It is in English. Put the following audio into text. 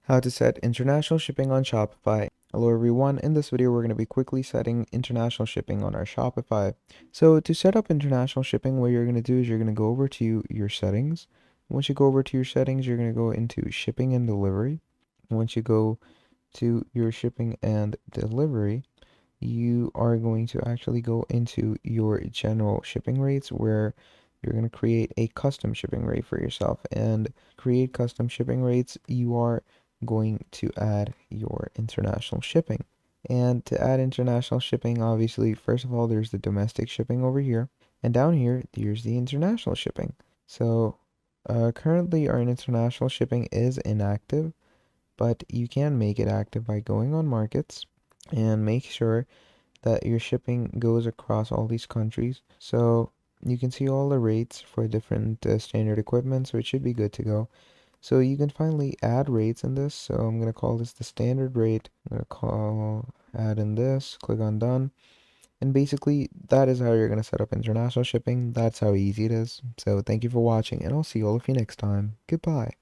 How to set international shipping on Shopify. Hello everyone, in this video we're going to be quickly setting international shipping on our Shopify. So to set up international shipping, what you're going to do is you're going to go over to your settings. Once you go over to your settings, you're going to go into shipping and delivery. Once you go to your shipping and delivery, you are going to actually go into your general shipping rates where you're going to create a custom shipping rate for yourself. And create custom shipping rates, you are going to add your international shipping. And to add international shipping, obviously, first of all, there's the domestic shipping over here. And down here, there's the international shipping. So currently our international shipping is inactive, but you can make it active by going on markets and make sure that your shipping goes across all these countries. So you can see all the rates for different standard equipment, so it should be good to go. So you can finally add rates in this. So I'm going to call this the standard rate. I'm going to call add in this, click on done. And basically that is how you're going to set up international shipping. That's how easy it is. So thank you for watching, and I'll see all of you next time. Goodbye.